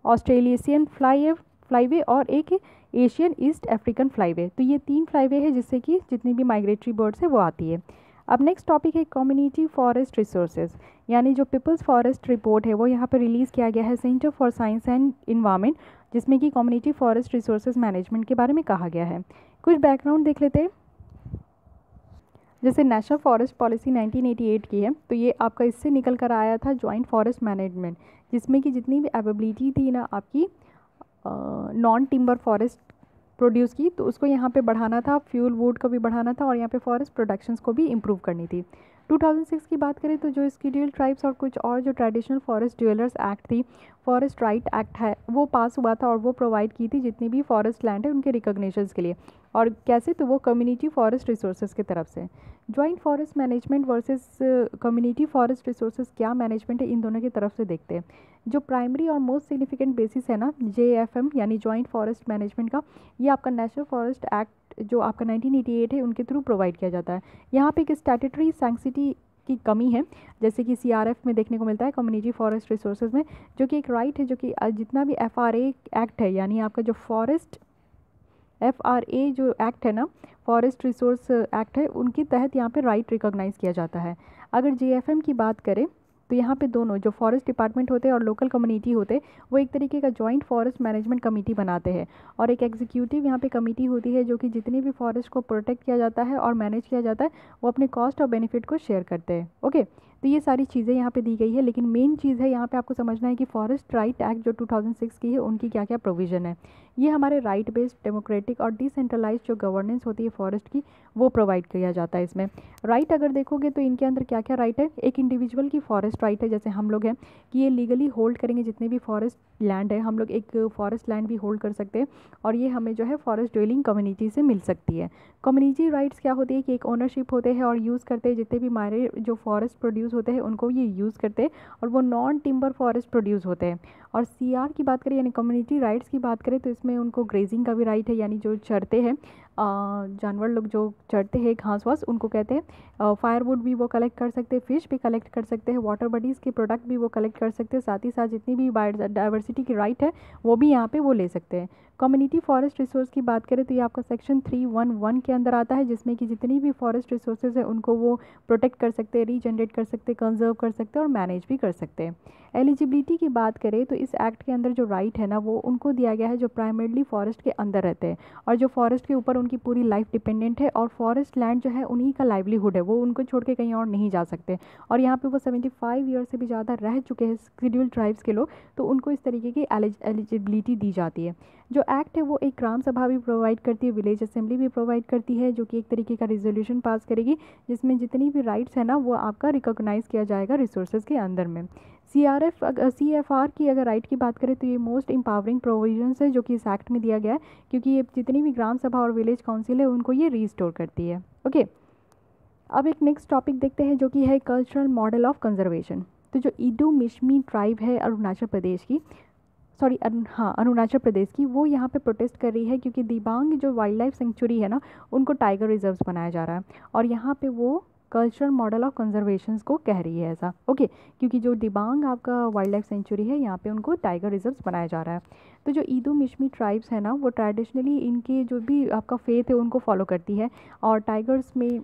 Australian flyway और एक एशियन ईस्ट अफ्रीकन फ्लाईवे। तो ये 3 फ्लाईवे है जिससे कि जितनी भी माइग्रेटरी बर्ड्स है वो आती है। अब नेक्स्ट टॉपिक है कम्युनिटी फॉरेस्ट रिसोर्सेज, यानी जो पीपल्स फॉरेस्ट रिपोर्ट है वो यहाँ पर रिलीज़ किया गया है centre for science and environment, जिसमें कि कम्युनिटी फॉरेस्ट रिसोर्सेज मैनेजमेंट के बारे में कहा गया है। कुछ बैकग्राउंड देख लेते हैं। जैसे नेशनल फॉरेस्ट पॉलिसी 1988 की है, तो ये आपका इससे निकल कर आया था जॉइंट फॉरेस्ट मैनेजमेंट, जिसमें कि जितनी भी अवेबिलिटी थी ना आपकी नॉन टिम्बर फॉरेस्ट प्रोड्यूस की, तो उसको यहाँ पे बढ़ाना था, फ्यूल वुड को भी बढ़ाना था, और यहाँ पे फॉरेस्ट प्रोडक्शंस को भी इम्प्रूव करनी थी। 2006 की बात करें तो जो स्केड्यूल ट्राइब्स और कुछ और जो ट्रेडिशनल फॉरेस्ट ड्वेलर्स एक्ट थी, फॉरेस्ट राइट एक्ट है, वो पास हुआ था और वो प्रोवाइड की थी जितनी भी फॉरेस्ट लैंड है उनके रिकॉग्निशंस के लिए। और कैसे, तो वो कम्युनिटी फॉरेस्ट रिसोर्सेज की तरफ से। Joint forest management versus community forest resources क्या मैनेजमेंट है, इन दोनों की तरफ से देखते हैं। जो प्राइमरी और मोस्ट सिग्निफिकेंट बेसिस है ना JFM यानी जॉइंट फॉरेस्ट मैनेजमेंट का, ये आपका नेशनल फॉरेस्ट एक्ट जो आपका 1988 है उनके थ्रू प्रोवाइड किया जाता है। यहाँ पे एक स्टैट्यूटरी सैंक्टिटी की कमी है, जैसे कि CRF में देखने को मिलता है कम्युनिटी फॉरेस्ट रिसोर्सेज में, जो कि एक राइट है, जो कि जितना भी FRA एक्ट है, यानी आपका जो FRA जो एक्ट है ना, फॉरेस्ट रिसोर्स एक्ट है, उनके तहत यहाँ पे राइट रिकॉग्नाइज किया जाता है। अगर JFM की बात करें तो यहाँ पे दोनों जो फॉरेस्ट डिपार्टमेंट होते हैं और लोकल कम्युनिटी होते हैं वो एक तरीके का जॉइंट फॉरेस्ट मैनेजमेंट कमेटी बनाते हैं, और एक एग्जीक्यूटिव यहाँ पे कमेटी होती है जो कि जितने भी फॉरेस्ट को प्रोटेक्ट किया जाता है और मैनेज किया जाता है वो अपने कॉस्ट और बेनिफिट को शेयर करते हैं। ओके, तो ये सारी चीज़ें यहाँ पे दी गई है, लेकिन मेन चीज़ है यहाँ पे आपको समझना है कि फॉरेस्ट राइट एक्ट जो 2006 की है उनकी क्या क्या प्रोविज़न है। ये हमारे राइट बेस्ड डेमोक्रेटिक और डिसेंट्रलाइज जो गवर्नेंस होती है फॉरेस्ट की, वो प्रोवाइड किया जाता है इसमें। राइट अगर देखोगे तो इनके अंदर क्या क्या राइट है, एक इंडिविजुअल की फॉरेस्ट राइट है, जैसे हम लोग हैं कि ये लीगली होल्ड करेंगे जितने भी फॉरेस्ट लैंड है, हम लोग एक फॉरेस्ट लैंड भी होल्ड कर सकते हैं और ये हमें जो है फॉरेस्ट ड्वेलिंग कम्युनिटी से मिल सकती है। कम्युनिटी राइट्स क्या होती है कि एक ओनरशिप होते हैं और यूज़ करते हैं, जितने भी हमारे जो फॉरेस्ट प्रोड्यूस होते हैं उनको ये यूज़ करते हैं और वो नॉन टिम्बर फॉरेस्ट प्रोड्यूस होते हैं। और सीआर की बात करें यानी कम्युनिटी राइट्स की बात करें तो इसमें उनको ग्रेजिंग का भी राइट है, यानी जो चरते हैं जानवर लोग जो चढ़ते हैं घास वास उनको कहते हैं। फायरवुड भी वो कलेक्ट कर सकते हैं, फिश भी कलेक्ट कर सकते हैं, वाटर बॉडीज़ के प्रोडक्ट भी वो कलेक्ट कर सकते हैं, साथ ही साथ जितनी भी बायोडाइवर्सिटी की राइट है वो भी यहाँ पे वो ले सकते हैं। कम्युनिटी फॉरेस्ट रिसोर्स की बात करें तो ये आपका सेक्शन 311 के अंदर आता है, जिसमें कि जितनी भी फॉरेस्ट रिसोर्सेज है उनको वो प्रोटेक्ट कर सकते हैं, रीजनरेट कर सकते हैं, कंजर्व कर सकते हैं और मैनेज भी कर सकते हैं। एलिजिबिलिटी की बात करें तो इस एक्ट के अंदर जो राइट है ना वो उनको दिया गया है जो प्राइमरली फॉरेस्ट के अंदर रहते हैं और जो फॉरेस्ट के ऊपर उनकी पूरी लाइफ डिपेंडेंट है और फॉरेस्ट लैंड जो है उन्हीं का लाइवलीहुड है, वो उनको छोड़ के कहीं और नहीं जा सकते। और यहाँ पे वो 75 ईयर से भी ज़्यादा रह चुके हैं शेड्यूल्ड ट्राइब्स के लोग, तो उनको इस तरीके की एलिजिबिलिटी दी जाती है। जो एक्ट है वो एक ग्राम सभा भी प्रोवाइड करती है, विलेज असेंबली भी प्रोवाइड करती है, जो कि एक तरीके का रिजोल्यूशन पास करेगी जिसमें जितनी भी राइट्स है ना वो आपका रिकॉग्नाइज़ किया जाएगा रिसोर्सेज के अंदर में। CFR की अगर राइट की बात करें तो ये मोस्ट एम्पावरिंग प्रोविजंस है जो कि इस एक्ट में दिया गया है, क्योंकि ये जितनी भी ग्राम सभा और विलेज काउंसिल है उनको ये रीस्टोर करती है। ओके, अब एक नेक्स्ट टॉपिक देखते हैं जो कि है कल्चरल मॉडल ऑफ कंजर्वेशन। तो जो इडू मिशमी ट्राइब है अरुणाचल प्रदेश की, अरुणाचल प्रदेश की, वो यहाँ पे प्रोटेस्ट कर रही है क्योंकि दिबांग जो वाइल्ड लाइफ सेंचुरी है ना उनको टाइगर रिजर्व्स बनाया जा रहा है और यहाँ पे वो कल्चरल मॉडल ऑफ कंजर्वेशन को कह रही है ऐसा। ओके, क्योंकि जो दिबांग आपका वाइल्ड लाइफ सेंचुरी है यहाँ पे उनको टाइगर रिजर्व्स बनाया जा रहा है। तो जो ईदू मिशमी ट्राइब्स है ना वो ट्रेडिशनली इनके जो भी आपका फेथ है उनको फॉलो करती है और टाइगर्स में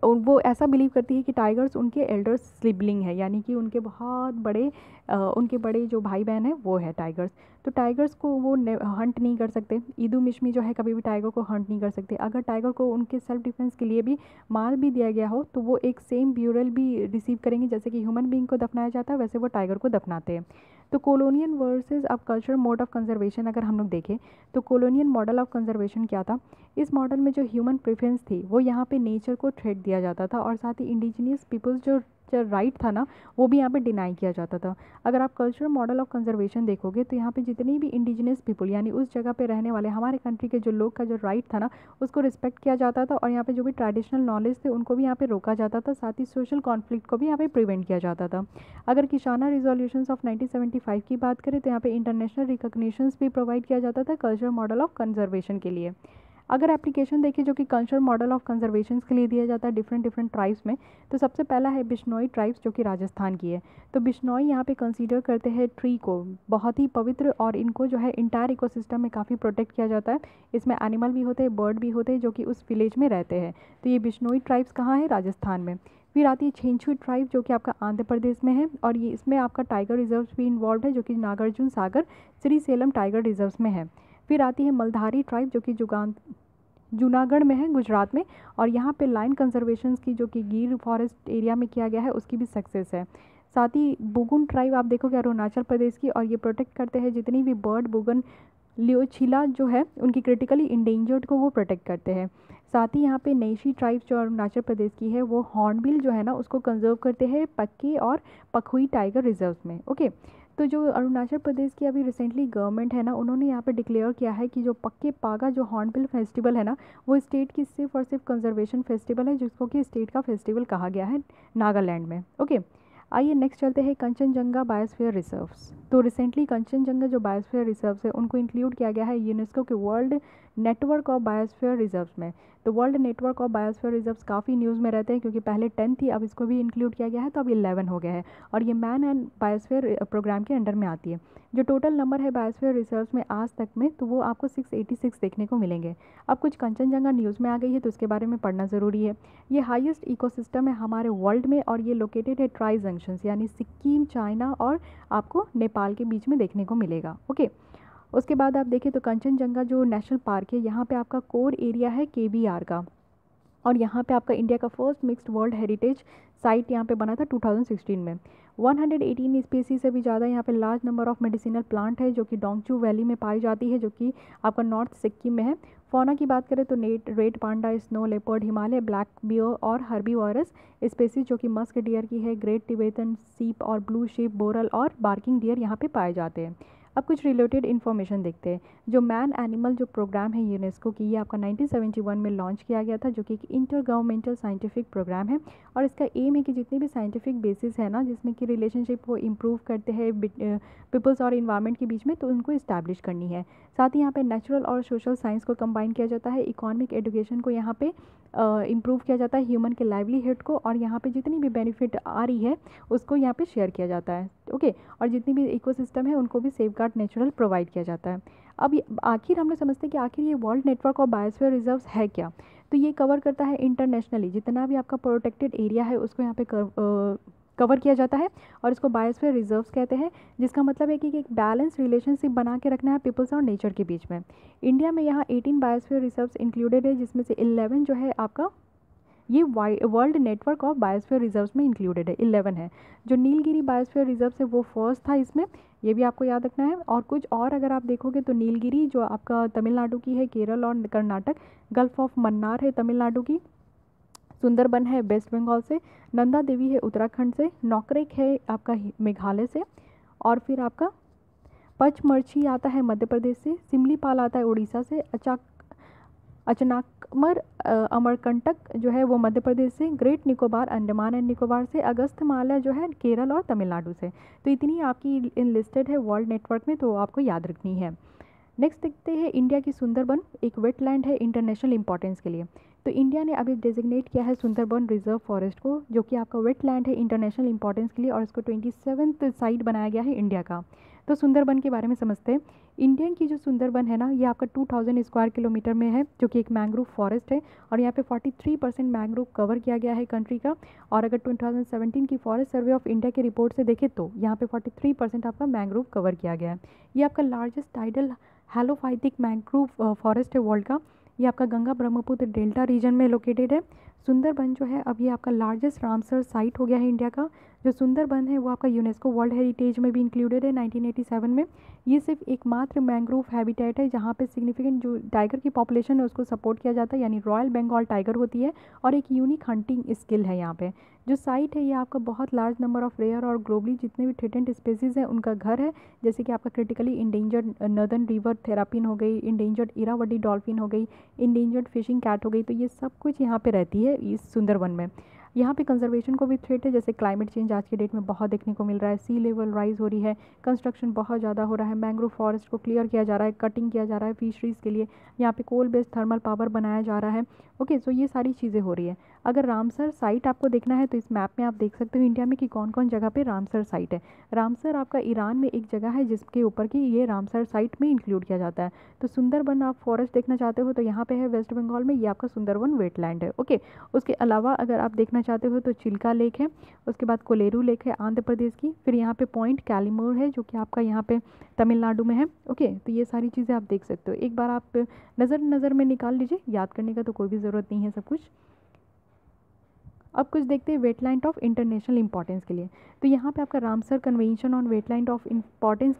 वो ऐसा बिलीव करती है कि टाइगर्स उनके एल्डर सिबलिंग है, यानी कि उनके बहुत बड़े उनके बड़े जो भाई बहन है वो है टाइगर्स। तो टाइगर्स को वो हंट नहीं कर सकते, ईदू मिशमी जो है कभी भी टाइगर को हंट नहीं कर सकते। अगर टाइगर को उनके सेल्फ डिफेंस के लिए भी मार भी दिया गया हो तो वो एक सेम ब्यूरल भी रिसीव करेंगे, जैसे कि ह्यूमन बीइंग को दफनाया जाता है वैसे वो टाइगर को दफनाते हैं। तो कॉलोनियल वर्सेस अब कल्चरल मोड ऑफ कंजर्वेशन अगर हम लोग देखें तो कॉलोनियल मॉडल ऑफ कंजर्वेशन क्या था, इस मॉडल में जो ह्यूमन प्रेफरेंस थी वो यहाँ पे नेचर को थ्रेट दिया जाता था और साथ ही इंडिजिनियस पीपल्स जो राइट था ना वो भी यहाँ पे डिनाई किया जाता था। अगर आप कल्चरल मॉडल ऑफ कंजर्वेशन देखोगे तो यहाँ पे जितनी भी इंडिजिनियस पीपल यानी उस जगह पे रहने वाले हमारे कंट्री के जो लोग का जो राइट था ना उसको रिस्पेक्ट किया जाता था और यहाँ पे जो भी ट्रेडिशनल नॉलेज थे उनको भी यहाँ पे रोका जाता था, साथ ही सोशल कॉन्फ्लिक्ट को भी यहाँ पे प्रिवेंट किया जाता था। अगर किशाना रिजोल्यूशंस ऑफ 1975 की बात करें तो यहाँ पे इंटरनेशनल रिकॉग्निशंस भी प्रोवाइड किया जाता था कल्चरल मॉडल ऑफ कंजर्वेशन के लिए। अगर एप्लीकेशन देखें जो कि कल्चरल मॉडल ऑफ कंजर्वेशन के लिए दिया जाता है डिफरेंट ट्राइब्स में, तो सबसे पहला है बिश्नोई ट्राइब्स जो कि राजस्थान की है। तो बिश्नोई यहाँ पे कंसीडर करते हैं ट्री को बहुत ही पवित्र और इनको जो है इंटायर इकोसिस्टम में काफ़ी प्रोटेक्ट किया जाता है। इसमें एनिमल भी होते हैं, बर्ड भी होते हैं जो कि उस विलेज में रहते हैं। तो ये बिश्नोई ट्राइब्स कहाँ है, राजस्थान में। फिर आती है छेंछू ट्राइब जो कि आपका आंध्र प्रदेश में है और ये इसमें आपका टाइगर रिजर्व्स भी इन्वॉल्व है जो कि नागार्जुन सागर श्री सेलम टाइगर रिजर्व्स में है। फिर आती है मल्धारी ट्राइब जो कि जूनागढ़ में है गुजरात में और यहाँ पे लाइन कंजर्वेशन की जो कि गिर फॉरेस्ट एरिया में किया गया है उसकी भी सक्सेस है। साथ ही बुगुन ट्राइब आप देखोगे अरुणाचल प्रदेश की और ये प्रोटेक्ट करते हैं जितनी भी बर्ड बुगन लियोछिला जो है उनकी क्रिटिकली इंडेंजर्ड को वो प्रोटेक्ट करते हैं। साथ ही यहाँ पे नेशी ट्राइब्स जो अरुणाचल प्रदेश की है वो हॉर्नबिल जो है ना उसको कंजर्व करते हैं पक्के और पखुई टाइगर रिजर्व्स में। ओके, तो जो अरुणाचल प्रदेश की अभी रिसेंटली गवर्नमेंट है ना उन्होंने यहाँ पे डिक्लेयर किया है कि जो पक्के पागा जो हॉर्नबिल फेस्टिवल है ना वो स्टेट की सिर्फ और सिर्फ कंजर्वेशन फेस्टिवल है जिसको कि स्टेट का फेस्टिवल कहा गया है नागालैंड में। ओके, आइए नेक्स्ट चलते हैं कंचनजंगा बायोस्फीयर रिजर्व्स। तो रिसेंटली कंचनजंगा जो बायोस्फीयर रिजर्व्स है उनको इंक्लूड किया गया है यूनेस्को के world network of biosphere reserves में। तो world network of biosphere reserves काफ़ी न्यूज़ में रहते हैं क्योंकि पहले 10 थी, अब इसको भी इंक्लूड किया गया है तो अब 11 हो गया है और ये मैन एंड बायोस्फीयर प्रोग्राम के अंडर में आती है। जो टोटल नंबर है बायोस्फीयर रिजर्व्स में आज तक में तो वो आपको 686 देखने को मिलेंगे। अब कुछ कंचनजंगा न्यूज़ में आ गई है तो उसके बारे में पढ़ना ज़रूरी है। ये हाईएस्ट इकोसिस्टम है हमारे वर्ल्ड में और ये लोकेटेड है ट्राई जंक्शंस यानी सिक्किम, चाइना और आपको नेपाल के बीच में देखने को मिलेगा। ओके, उसके बाद आप देखें तो कंचनजंगा जो नेशनल पार्क है यहाँ पे आपका कोर एरिया है KBR का और यहाँ पे आपका इंडिया का first mixed world heritage site यहाँ पे बना था 2016 में। 118 स्पीसीज से भी ज़्यादा यहाँ पे large number of medicinal plant है जो कि डोंगचू वैली में पाई जाती है, जो कि आपका नॉर्थ सिक्किम में है। फौना की बात करें तो red panda, snow leopard, Himalaya black bear और हर्बीवोरस स्पेसीज जो कि मस्क डियर की है, ग्रेट टिबेटन सीप और ब्लू शीप, बोरल और बार्किंग डियर यहाँ पे पाए जाते हैं। अब कुछ रिलेटेड इन्फॉर्मेशन देखते हैं। जो मैन एनिमल जो प्रोग्राम है यूनेस्को की, ये आपका 1971 में लॉन्च किया गया था, जो कि एक इंटर गवर्नमेंटल साइंटिफिक प्रोग्राम है और इसका एम है कि जितनी भी साइंटिफिक बेसिस है ना जिसमें कि रिलेशनशिप को इम्प्रूव करते हैं पीपल्स और इन्वायरमेंट के बीच में, तो उनको इस्टेब्लिश करनी है। साथ ही यहाँ पे नेचुरल और सोशल साइंस को कंबाइन किया जाता है, इकोनॉमिक एजुकेशन को यहाँ पे इम्प्रूव किया जाता है, ह्यूमन के लाइवलीहुड को, और यहाँ पे जितनी भी बेनिफिट आ रही है उसको यहाँ पे शेयर किया जाता है। ओके, और जितनी भी इकोसिस्टम है उनको भी सेफगार्ड नेचुरल प्रोवाइड किया जाता है। अब आखिर हम लोग समझते हैं कि आखिर ये world network of biosphere reserves है क्या। तो ये कवर करता है इंटरनेशनली जितना भी आपका प्रोटेक्टेड एरिया है उसको यहाँ पे कवर किया जाता है और इसको बायोस्फीयर रिजर्व्स कहते हैं, जिसका मतलब है कि एक बैलेंस रिलेशनशिप बना के रखना है पीपल्स और नेचर के बीच में। इंडिया में यहाँ 18 बायोस्फीयर रिजर्व्स इंक्लूडेड है, जिसमें से 11 जो है आपका ये world network of biosphere reserves में इंक्लूडेड है, 11 है। जो नीलगिरी बायोस्फीयर रिजर्व है वो फर्स्ट था इसमें, ये भी आपको याद रखना है। और कुछ और अगर आप देखोगे तो नीलगिरी जो आपका तमिलनाडु की है, केरल और कर्नाटक, गल्फ ऑफ मन्नार है तमिलनाडु की, सुंदरबन है वेस्ट बंगाल से, नंदा देवी है उत्तराखंड से, नौकरेक है आपका मेघालय से, और फिर आपका पचमढ़ी आता है मध्य प्रदेश से, सिमलीपाल आता है उड़ीसा से, अचनाकमर अमरकंटक जो है वो मध्य प्रदेश से, ग्रेट निकोबार अंडमान एंड निकोबार से, अगस्थमाला जो है केरल और तमिलनाडु से। तो इतनी आपकी लिस्टेड है वर्ल्ड नेटवर्क में, तो आपको याद रखनी है। नेक्स्ट देखते हैं इंडिया की सुंदरबन एक वेटलैंड है इंटरनेशनल इंपॉर्टेंस के लिए। तो इंडिया ने अभी डेजिग्नेट किया है सुंदरबन रिजर्व फॉरेस्ट को, जो कि आपका वेटलैंड है इंटरनेशनल इंपॉर्टेंस के लिए, और इसको 27th साइट बनाया गया है इंडिया का। तो सुंदरबन के बारे में समझते हैं। इंडियन की जो सुंदरबन है ना, ये आपका 2000 स्क्वायर किलोमीटर में है, जो कि एक मैंग्रोव फॉरेस्ट है, और यहाँ पे 43% मैंग्रोव कवर किया गया है कंट्री का। और अगर 2017 की फॉरेस्ट सर्वे ऑफ इंडिया की रिपोर्ट से देखें तो यहाँ पे 43% आपका मैंग्रोव कवर किया गया है। ये आपका लार्जेस्ट टाइडल हैलोफाइटिक मैंग्रोव फॉरेस्ट है वर्ल्ड का। ये आपका गंगा ब्रह्मपुत्र डेल्टा रीजन में लोकेटेड है। सुंदरबन जो है अब ये आपका लार्जेस्ट रामसर साइट हो गया है इंडिया का। जो सुंदरबन है वो आपका यूनेस्को वर्ल्ड हेरिटेज में भी इंक्लूडेड है 1987 में। ये सिर्फ एकमात्र मैंग्रोव हैबिटेट है जहाँ पे सिग्निफिकेंट जो टाइगर की पॉपुलेशन है उसको सपोर्ट किया जाता है, यानी रॉयल बंगाल टाइगर होती है, और एक यूनिक हंटिंग स्किल है यहाँ पे। जो साइट है ये आपका बहुत लार्ज नंबर ऑफ रेयर और ग्लोबली जितने भी थ्रेटेंड स्पेसीज हैं उनका घर है, जैसे कि आपका क्रिटिकली इंडेंजर्ड नर्दर्न रिवर थेरापिन हो गई, इंडेंजर्ड इरावदी डॉल्फिन हो गई, इंडेंजर्ड फिशिंग कैट हो गई। तो ये सब कुछ यहाँ पे रहती है इस सुंदरबन में। यहाँ पे कंजर्वेशन को भी थ्रेट है, जैसे क्लाइमेट चेंज आज के डेट में बहुत देखने को मिल रहा है, सी लेवल राइज हो रही है, कंस्ट्रक्शन बहुत ज़्यादा हो रहा है, मैंग्रोव फॉरेस्ट को क्लियर किया जा रहा है, कटिंग किया जा रहा है फिशरीज़ के लिए, यहाँ पे कोल बेस्ड थर्मल पावर बनाया जा रहा है। ओके, सो ये सारी चीज़ें हो रही है। अगर रामसर साइट आपको देखना है तो इस मैप में आप देख सकते हो इंडिया में कि कौन कौन जगह पे रामसर साइट है। रामसर आपका ईरान में एक जगह है जिसके ऊपर की ये रामसर साइट में इंक्लूड किया जाता है। तो सुंदरबन आप फॉरेस्ट देखना चाहते हो तो यहाँ पे है वेस्ट बंगाल में, ये आपका सुंदरबन वेटलैंड है। ओके, उसके अलावा अगर आप देखना चाहते हो तो चिल्का लेक है, उसके बाद कोलेरू लेक है आंध्र प्रदेश की, फिर यहाँ पे पॉइंट कैलिमोर है जो कि आपका यहाँ पे तमिलनाडु में है। ओके, तो ये सारी चीज़ें आप देख सकते हो, एक बार आप नज़र में निकाल लीजिए, याद करने का तो कोई भी ज़रूरत नहीं है सब कुछ। अब कुछ देखते हैं वेटलैंड ऑफ इंटरनेशनल इंपॉर्टेंस के लिए। तो यहाँ पे आपका Ramsar convention on wetland of importance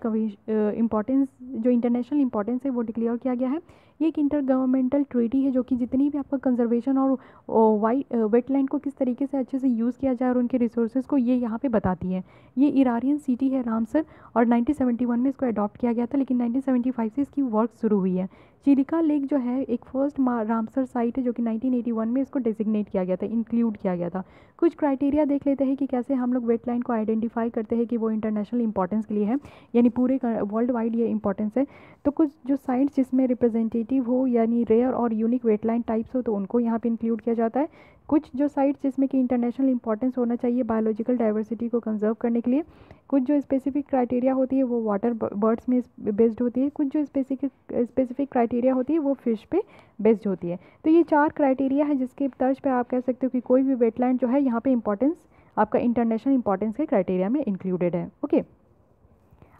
जो इंटरनेशनल इंपॉर्टेंस है वो डिक्लेयर किया गया है। ये एक इंटर गवर्नमेंटल ट्रीटी है जो कि जितनी भी आपका कंजर्वेशन और वेटलैंड को किस तरीके से अच्छे से यूज़ किया जाए और उनके रिसोर्सेज को ये यहाँ पे बताती है। ये इरानियन सिटी है रामसर, और 1971 में इसको अडॉप्ट किया गया था, लेकिन 1975 से इसकी वर्क शुरू हुई है। चिलिका लेक जो है एक फर्स्ट रामसर साइट है जो कि 1981 में इसको डेजिग्नेट किया गया था, इंक्लूड किया गया था। कुछ क्राइटेरिया देख लेते हैं कि कैसे हम लोग वेटलैंड को आइडेंटिफाई करते हैं कि वो इंटरनेशनल इंपॉर्टेंस के लिए है, यानी पूरे वर्ल्ड वाइड ये इंपॉर्टेंस है। तो कुछ जो साइट्स जिसमें रिप्रेजेंटेटिव हो यानी रेयर और यूनिक वेटलैंड टाइप्स हो तो उनको यहाँ पे इंक्लूड किया जाता है। कुछ जो साइट्स जिसमें कि इंटरनेशनल इंपॉर्टेंस होना चाहिए बायोलॉजिकल डाइवर्सिटी को कंजर्व करने के लिए। कुछ जो स्पेसिफिक क्राइटेरिया होती है वो वाटर बर्ड्स में बेस्ड होती है, कुछ जो स्पेसिफिक क्राइटेरिया होती है वो फिश पे बेस्ड होती है। तो ये 4 क्राइटेरिया है जिसके तर्ज पे आप कह सकते हो कि कोई भी वेटलैंड जो है यहाँ पे इंपॉर्टेंस आपका इंटरनेशनल इंपॉर्टेंस के क्राइटेरिया में इंक्लूडेड है। ओके,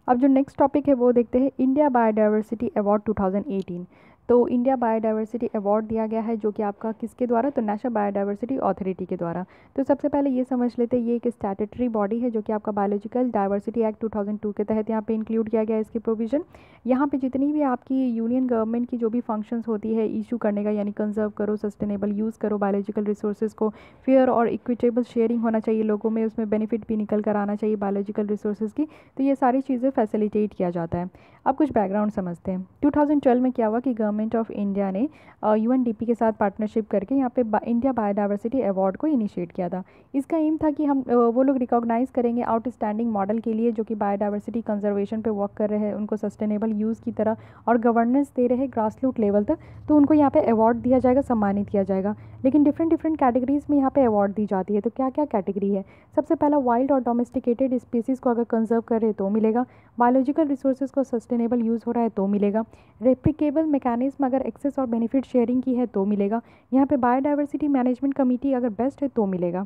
अब जो नेक्स्ट टॉपिक है वो देखते हैं इंडिया बायोडाइवर्सिटी अवार्ड 2018। तो इंडिया बायोडाइवर्सिटी अवार्ड दिया गया है, जो कि आपका किसके द्वारा, तो नेशनल बायोडाइवर्सिटी अथॉरिटी के द्वारा। तो सबसे पहले ये समझ लेते हैं, ये एक स्टैट्यूटरी बॉडी है जो कि आपका बायोलॉजिकल डाइवर्सिटी एक्ट 2002 के तहत यहाँ पे इंक्लूड किया गया है इसकी प्रोविज़न। यहाँ पे जितनी भी आपकी यूनियन गवर्नमेंट की जो भी फंक्शंस होती है इशू करने का, यानी कंजर्व करो, सस्टेनेबल यूज़ करो बायोलॉजिकल रिसोर्सेज को, फेयर और इक्विटेबल शेयरिंग होना चाहिए लोगों में, उसमें बेनिफिट भी निकल कर आना चाहिए बायोलॉजिकल रिसोर्सेज की, तो ये सारी चीज़ें फैसिलिटेट किया जाता है। अब कुछ बैकग्राउंड समझते हैं। 2012 में क्या हुआ कि गवर्नमेंट ऑफ इंडिया ने UNDP के साथ पार्टनरशिप करके यहाँ पे इंडिया बायोडाइवर्सिटी अवार्ड को इनिशिएट किया था। इसका एम था कि हम वो लोग रिकॉग्नाइज़ करेंगे आउटस्टैंडिंग मॉडल के लिए जो कि बायोडाइवर्सिटी कंजर्वेशन पे वर्क कर रहे हैं, उनको सस्टेनेबल यूज़ की तरह और गवर्नेंस दे रहे हैं ग्रास रूट लेवल तक, तो उनको यहाँ पे अवार्ड दिया जाएगा, सम्मानित किया जाएगा। लेकिन डिफरेंट कैटेगरीज़ में यहाँ पे अवार्ड दी जाती है। तो क्या क्या कैटेगरी है? सबसे पहला, वाइल्ड और डोमेस्टिकेटेड स्पीसीज़ को अगर कंजर्व कर रहे तो मिलेगा, बायोलॉजिकल रिसोर्सेज को सस्टेनेबल यूज़ हो रहा है तो मिलेगा, रेप्लिकेबल मैकेनिज्म अगर एक्सेस और बेनिफिट शेयरिंग की है तो मिलेगा, यहाँ पे बायोडाइवर्सिटी मैनेजमेंट कमेटी अगर बेस्ट है तो मिलेगा।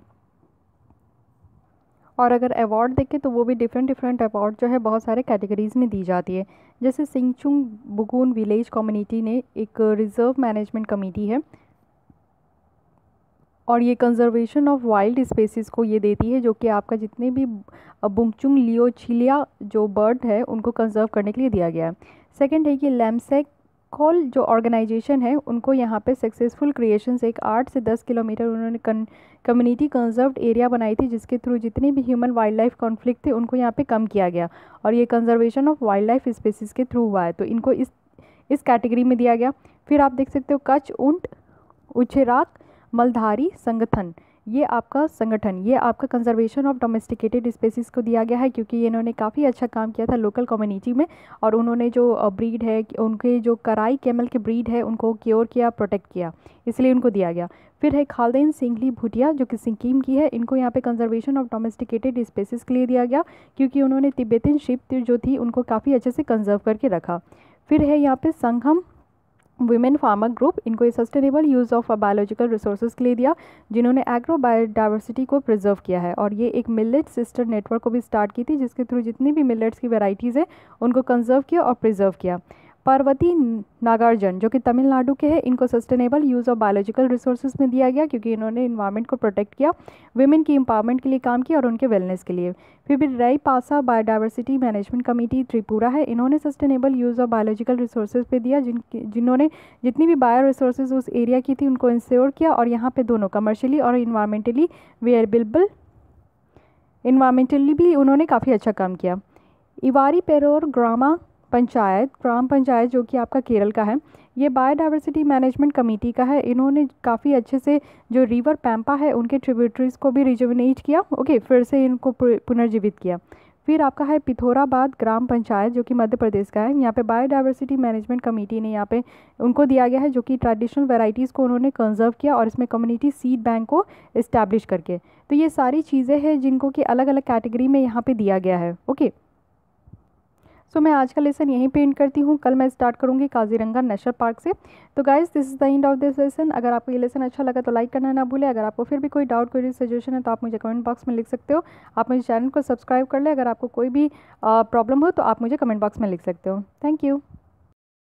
और अगर अवार्ड देखें तो वो भी डिफरेंट अवार्ड जो है बहुत सारे कैटेगरीज़ में दी जाती है। जैसे सिंगचुंग बुगुन विलेज कम्युनिटी ने एक रिजर्व मैनेजमेंट कमेटी है और ये कंजर्वेशन ऑफ वाइल्ड स्पेसीज़ को ये देती है, जो कि आपका जितने भी बुंगचुंग लियोचिलिया जो बर्ड है उनको कंजर्व करने के लिए दिया गया है। सेकंड है कि लैमसेक कॉल जो ऑर्गेनाइजेशन है उनको यहाँ पे सक्सेसफुल क्रिएशन से एक 8 से 10 किलोमीटर उन्होंने कम्युनिटी कंजर्व्ड एरिया बनाई थी, जिसके थ्रू जितने भी ह्यूमन वाइल्ड लाइफ कॉन्फ्लिक्ट थे उनको यहाँ पे कम किया गया और ये conservation of wild life species के थ्रू हुआ है, तो इनको इस कैटेगरी में दिया गया। फिर आप देख सकते हो कच्छ ऊंट उछेराक मलधारी संगठन, ये आपका संगठन, ये आपका कंजर्वेशन ऑफ डोमेस्टिकेटेड स्पेसीज़ को दिया गया है, क्योंकि ये इन्होंने काफ़ी अच्छा काम किया था लोकल कम्युनिटी में और उन्होंने जो ब्रीड है उनके जो कराई कैमल के ब्रीड है उनको क्योर किया, प्रोटेक्ट किया, इसलिए उनको दिया गया। फिर है खालदेन सिंघली भुटिया जो कि सिक्किम की है, इनको यहाँ पे कंजर्वेशन ऑफ डोमेस्टिकेटेड स्पेसीज़ के लिए दिया गया, क्योंकि उन्होंने तिब्बतियन शिप जो थी उनको काफ़ी अच्छे से कंजर्व करके रखा। फिर है यहाँ पे संघम वुमेन फार्मर ग्रुप, इनको ये sustainable use of biological resources के लिए दिया, जिन्होंने एग्रो बायोडाइवर्सिटी को प्रिजर्व किया है और ये एक मिलेट सिस्टर नेटवर्क को भी स्टार्ट की थी, जिसके थ्रू जितनी भी मिलेट्स की वैरायटीज़ है उनको कंजर्व किया और प्रिजर्व किया। पार्वती नागार्जुन जो कि तमिलनाडु के हैं, इनको sustainable use of biological resources में दिया गया, क्योंकि इन्होंने इन्वायरमेंट को प्रोटेक्ट किया, वुमेन की एम्पावरमेंट के लिए काम किया और उनके वेलनेस के लिए। फिर भी रई पासा बायोडाइवर्सिटी मैनेजमेंट कमेटी त्रिपुरा है, इन्होंने sustainable use of biological resources पे दिया, जिन्होंने जितनी भी बायो रिसोर्सेज उस एरिया की थी उनको इंश्योर किया और यहाँ पे दोनों कमर्शियली और इन्वायरमेंटली भी उन्होंने काफ़ी अच्छा काम किया। इवारी पेरोर ग्राम पंचायत जो कि आपका केरल का है, ये बायोडाइवर्सिटी मैनेजमेंट कमेटी का है, इन्होंने काफ़ी अच्छे से जो रिवर पैम्पा है उनके ट्रिब्यूटरीज को भी रिजुविनेट किया, फिर से इनको पुनर्जीवित किया। फिर आपका है पिथौराबाद ग्राम पंचायत जो कि मध्य प्रदेश का है, यहाँ पे बायोडाइवर्सिटी मैनेजमेंट कमेटी ने यहाँ पे उनको दिया गया है, जो कि ट्रेडिशनल वैराइटीज़ को उन्होंने कंजर्व किया और इसमें कम्युनिटी सीड बैंक को इस्टेब्लिश करके। तो ये सारी चीज़ें हैं जिनको कि अलग अलग कैटेगरी में यहाँ पे दिया गया है। सो मैं आज का लेसन यहीं पे एंड करती हूँ, कल मैं स्टार्ट करूँगी काजीरंगा नेशनल पार्क से। तो guys this is the end of this lesson. अगर आपको ये लेसन अच्छा लगा तो लाइक करना ना भूलें। अगर आपको फिर भी कोई डाउट कोई सजेशन है तो आप मुझे कमेंट बॉक्स में लिख सकते हो। आप मुझे चैनल को सब्सक्राइब कर लें। अगर आपको कोई भी प्रॉब्लम हो तो आप मुझे कमेंट बॉक्स में लिख सकते हो। Thank you.